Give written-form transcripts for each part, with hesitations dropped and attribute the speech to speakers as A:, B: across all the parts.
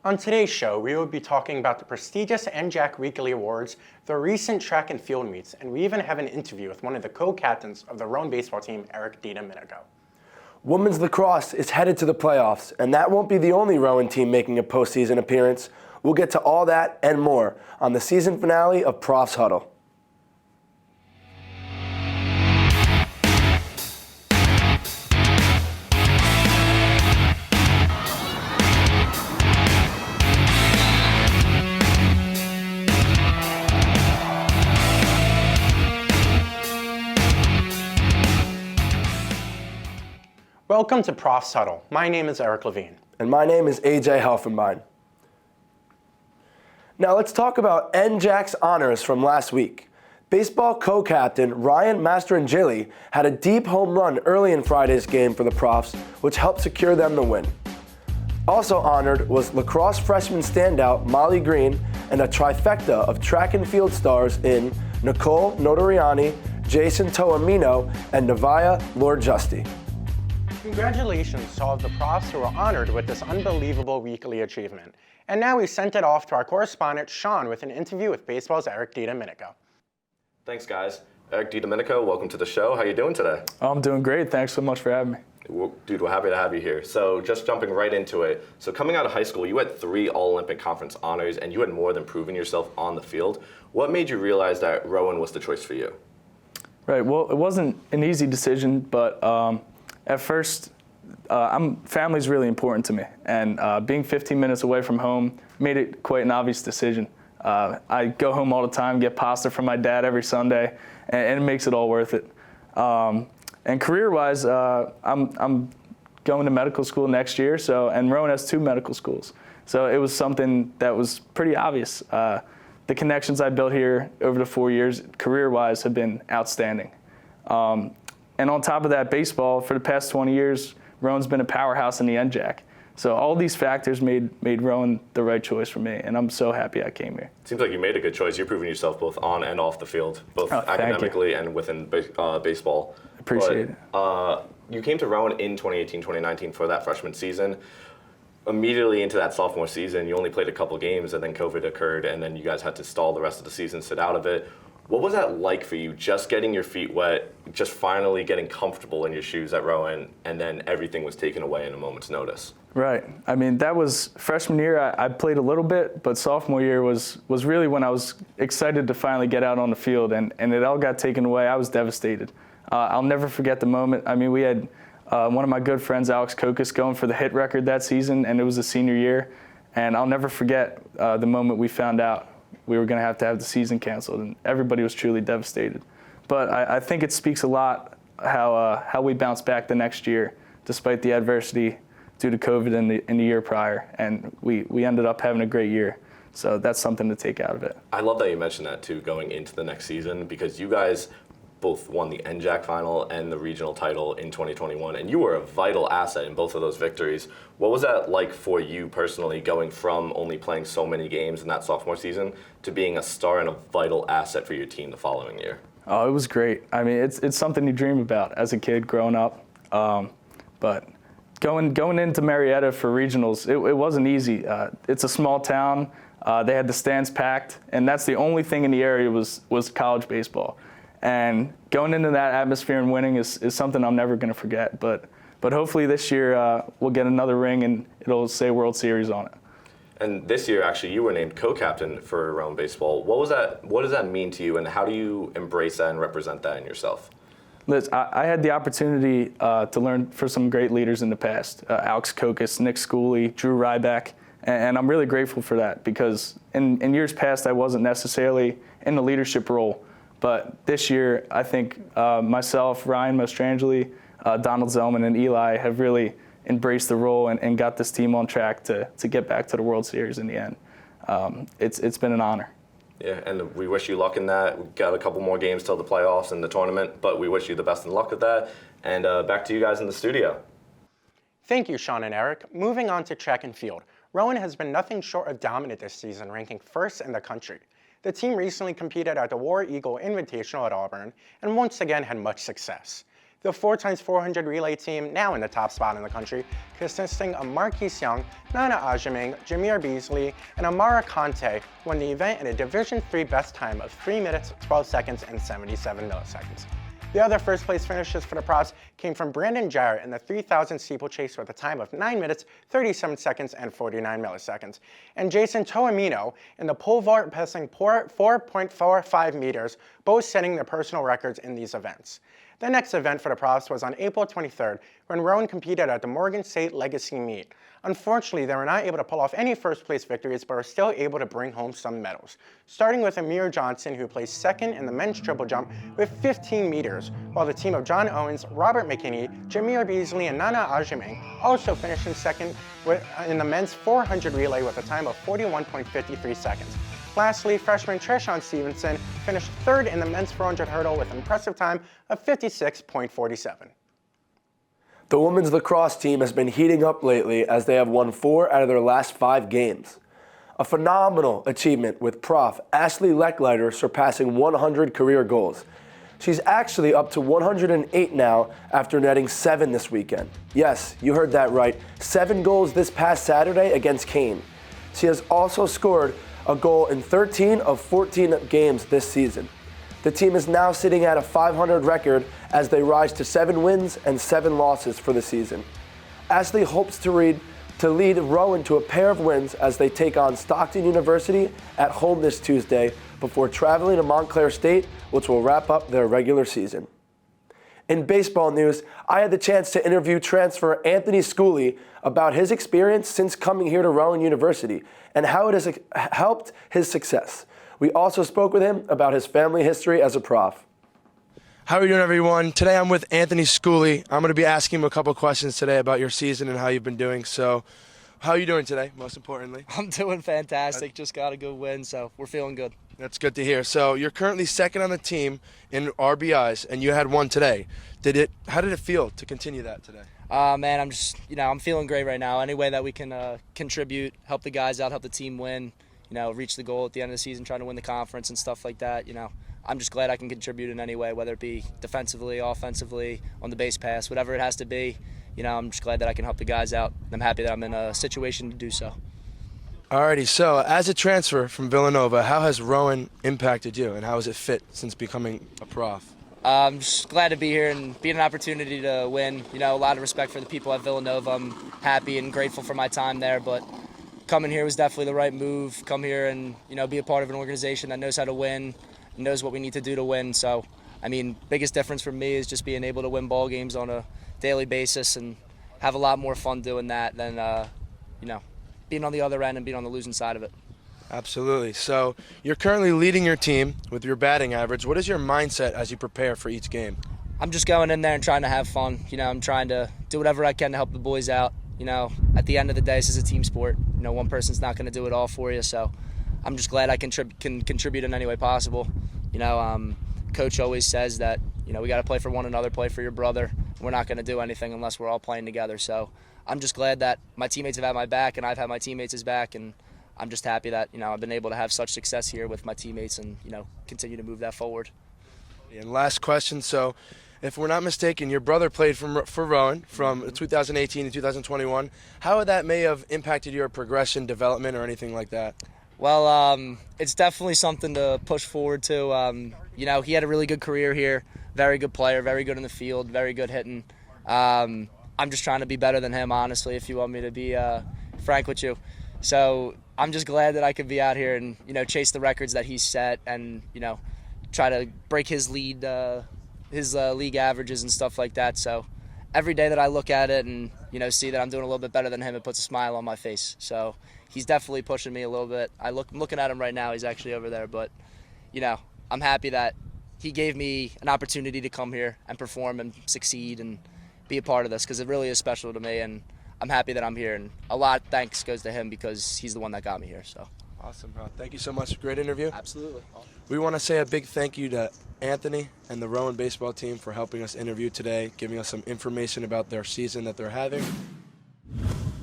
A: On today's show, we will be talking about the prestigious NJAC Weekly Awards, the recent track and field meets, and we even have an interview with one of the co-captains of the Rowan baseball team, Eric Dinaminika.
B: Women's lacrosse is headed to the playoffs, and that won't be the only Rowan team making a postseason appearance. We'll get to all that and more on the season finale of Profs Huddle.
A: Welcome to Profs Huddle. My name is Eric Levine.
B: And my name is AJ Helfenbein. Now let's talk about NJAC's honors from last week. Baseball co-captain Ryan Mastrangeli had a deep home run early in Friday's game for the Profs, which helped secure them the win. Also honored was lacrosse freshman standout Molly Green and a trifecta of track and field stars in Nicole Notariani, Jason Toamino, and Navaya Lord-Justy.
A: Congratulations to all of the Profs who were honored with this unbelievable weekly achievement. And now we sent it off to our correspondent, Sean, with an interview with baseball's Eric Dinaminika.
C: Thanks, guys. Eric Dinaminika, welcome to the show. How you doing today?
D: I'm doing great. Thanks so much for having me.
C: Well, dude, we're happy to have you here. So just jumping right into it. So coming out of high school, you had 3 All-Olympic Conference honors, and you had more than proven yourself on the field. What made you realize that Rowan was the choice for you?
D: Right. Well, it wasn't an easy decision, but at first, family's really important to me, and being 15 minutes away from home made it quite an obvious decision. I go home all the time, get pasta from my dad every Sunday, and it makes it all worth it. And career-wise, I'm going to medical school next year, and Rowan has 2 medical schools, so it was something that was pretty obvious. The connections I built here over the 4 years, career-wise, have been outstanding. And on top of that, baseball, for the past 20 years, Rowan's been a powerhouse in the NJAC. So all these factors made Rowan the right choice for me, and I'm so happy I came here.
C: Seems like you made a good choice. You're proving yourself both on and off the field, both academically and within baseball.
D: Appreciate it.
C: You came to Rowan in 2018-2019 for that freshman season. Immediately into that sophomore season, you only played a couple games, and then COVID occurred, and then you guys had to stall the rest of the season, sit out of it. What was that like for you, just getting your feet wet, just finally getting comfortable in your shoes at Rowan, and then everything was taken away in a moment's notice?
D: Right. I mean, that was freshman year. I played a little bit, but sophomore year was really when I was excited to finally get out on the field, and it all got taken away. I was devastated. I'll never forget the moment. I mean, we had one of my good friends, Alex Kokis, going for the hit record that season, and it was a senior year. And I'll never forget the moment we found out we were going to have the season canceled, and everybody was truly devastated. But I think it speaks a lot how we bounced back the next year, despite the adversity due to COVID in the year prior, and we ended up having a great year. So that's something to take out of it.
C: I love that you mentioned that too, going into the next season, because you guys both won the NJAC final and the regional title in 2021, and you were a vital asset in both of those victories. What was that like for you personally, going from only playing so many games in that sophomore season to being a star and a vital asset for your team the following year?
D: Oh, it was great. I mean, it's something you dream about as a kid growing up. But going into Marietta for regionals, it wasn't easy. It's a small town. They had the stands packed, and that's the only thing in the area was college baseball. And going into that atmosphere and winning is something I'm never going to forget. But hopefully this year we'll get another ring and it'll say World Series on it.
C: And this year, actually, you were named co-captain for Rowan baseball. What does that mean to you, and how do you embrace that and represent that in yourself?
D: Liz, I had the opportunity to learn from some great leaders in the past, Alex Kokis, Nick Schooley, Drew Ryback, and I'm really grateful for that, because in years past I wasn't necessarily in the leadership role. But this year, I think myself, Ryan Mastrangeli, Donald Zellman, and Eli have really embraced the role and got this team on track to get back to the World Series in the end. It's been an honor.
C: Yeah, and we wish you luck in that. We've got a couple more games till the playoffs and the tournament, but we wish you the best in luck with that. And back to you guys in the studio.
A: Thank you, Sean and Eric. Moving on to track and field. Rowan has been nothing short of dominant this season, ranking 1st in the country. The team recently competed at the War Eagle Invitational at Auburn and once again had much success. The 4x400 relay team, now in the top spot in the country, consisting of Marquise Young, Nana Ajiming, Jameer Beasley, and Amara Conte, won the event at a Division III best time of 3 minutes, 12 seconds, and 77 milliseconds. The other first place finishes for the Profs came from Brandon Jarrett in the 3,000 steeplechase with a time of 9 minutes, 37 seconds, and 49 milliseconds. And Jason Toamino in the pole vault passing 4.45 meters, both setting their personal records in these events. The next event for the Profs was on April 23rd when Rowan competed at the Morgan State Legacy Meet. Unfortunately, they were not able to pull off any first place victories, but were still able to bring home some medals. Starting with Amir Johnson, who placed second in the men's triple jump with 15 meters, while the team of John Owens, Robert McKinney, Jameer Beasley, and Nana Ajiming also finished in second in the men's 400 relay with a time of 41.53 seconds. Lastly, freshman Treshawn Stevenson finished third in the men's 400 hurdle with an impressive time of 56.47.
B: The women's lacrosse team has been heating up lately as they have won 4 out of their last 5 games. A phenomenal achievement with Prof Ashley Lecklider surpassing 100 career goals. She's actually up to 108 now after netting 7 this weekend. Yes, you heard that right, 7 goals this past Saturday against Kane. She has also scored a goal in 13 of 14 games this season. The team is now sitting at a 500 record as they rise to 7 wins and 7 losses for the season. Ashley hopes to lead Rowan to a pair of wins as they take on Stockton University at home this Tuesday before traveling to Montclair State, which will wrap up their regular season. In baseball news, I had the chance to interview transfer Anthony Schooley about his experience since coming here to Rowan University and how it has helped his success. We also spoke with him about his family history as a prof. How are you doing, everyone? Today I'm with Anthony Schooley. I'm going to be asking him a couple questions today about your season and how you've been doing. So, how are you doing today, most importantly?
E: I'm doing fantastic. Just got a good win, so we're feeling good.
B: That's good to hear. So, you're currently second on the team in RBIs, and you had 1 today. How did it feel to continue that today?
E: Man, I'm feeling great right now. Any way that we can contribute, help the guys out, help the team win, reach the goal at the end of the season, trying to win the conference and stuff like that, I'm just glad I can contribute in any way, whether it be defensively, offensively, on the base pass, whatever it has to be. I'm just glad that I can help the guys out. I'm happy that I'm in a situation to do so.
B: Alrighty, so as a transfer from Villanova, how has Rowan impacted you, and how has it fit since becoming a prof?
E: I'm just glad to be here and be an opportunity to win. A lot of respect for the people at Villanova. I'm happy and grateful for my time there, but coming here was definitely the right move. Come here and, be a part of an organization that knows how to win, knows what we need to do to win. So, biggest difference for me is just being able to win ball games on a daily basis and have a lot more fun doing that than, being on the other end and being on the losing side of it.
B: Absolutely. So you're currently leading your team with your batting average. What is your mindset as you prepare for each game?
E: I'm just going in there and trying to have fun. I'm trying to do whatever I can to help the boys out. At the end of the day, this is a team sport. One person's not going to do it all for you. So I'm just glad I can contribute in any way possible. Coach always says that, we got to play for one another, play for your brother. We're not going to do anything unless we're all playing together. So I'm just glad that my teammates have had my back and I've had my teammates' back, and I'm just happy that, I've been able to have such success here with my teammates and, continue to move that forward.
B: And last question, so if we're not mistaken, your brother played for Rowan from 2018 to 2021. How that may have impacted your progression, development, or anything like that?
E: Well, it's definitely something to push forward to. He had a really good career here, very good player, very good in the field, very good hitting. I'm just trying to be better than him, honestly, if you want me to be frank with you. So I'm just glad that I could be out here and, chase the records that he's set and, try to break his lead, his league averages and stuff like that. So every day that I look at it and, see that I'm doing a little bit better than him, it puts a smile on my face. So he's definitely pushing me a little bit. I'm looking at him right now. He's actually over there. But, I'm happy that he gave me an opportunity to come here and perform and succeed and be a part of this, because it really is special to me, and I'm happy that I'm here. And a lot of thanks goes to him because he's the one that got me here. So
B: awesome, bro. Thank you so much. Great interview.
E: Absolutely.
B: We want to say a big thank you to Anthony and the Rowan baseball team for helping us interview today, giving us some information about their season that they're having.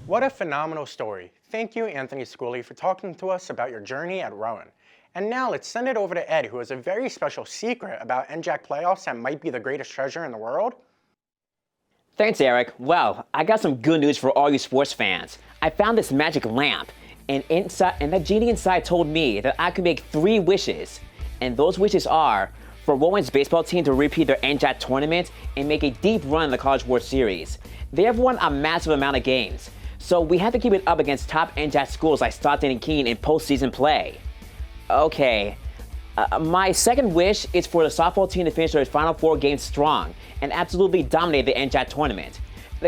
A: What a phenomenal story. Thank you, Anthony Schooley, for talking to us about your journey at Rowan. And now let's send it over to Ed, who has a very special secret about NJAC playoffs that might be the greatest treasure in the world.
F: Thanks, Eric. Well, I got some good news for all you sports fans. I found this magic lamp, and that genie inside told me that I could make 3 wishes. And those wishes are for Rowan's baseball team to repeat their NJAC tournament and make a deep run in the College World Series. They have won a massive amount of games, so we have to keep it up against top NJAC schools like Stockton and Keene in postseason play. Okay. My second wish is for the softball team to finish their final 4 games strong and absolutely dominate the NJAC tournament.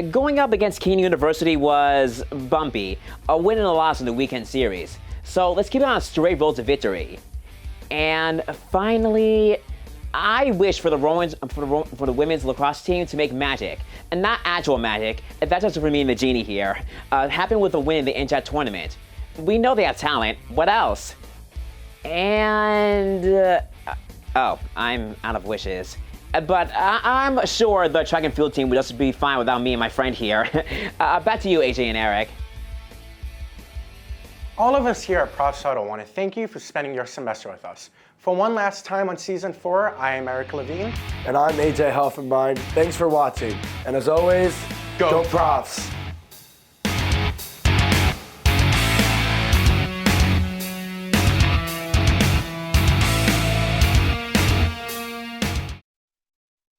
F: Going up against Keene University was bumpy, a win and a loss in the weekend series. So let's keep it on a straight road to victory. And finally, I wish for the women's lacrosse team to make magic, and not actual magic. That's just for me and the genie here. Happen with a win in the NJAC tournament. We know they have talent. What else? And I'm out of wishes. But I'm sure the track and field team would just be fine without me and my friend here. Back to you, AJ and Eric.
A: All of us here at Profs Huddle want to thank you for spending your semester with us. For one last time on Season 4, I am Eric Levine.
B: And I'm AJ Helfenbein. Thanks for watching. And as always, go Profs!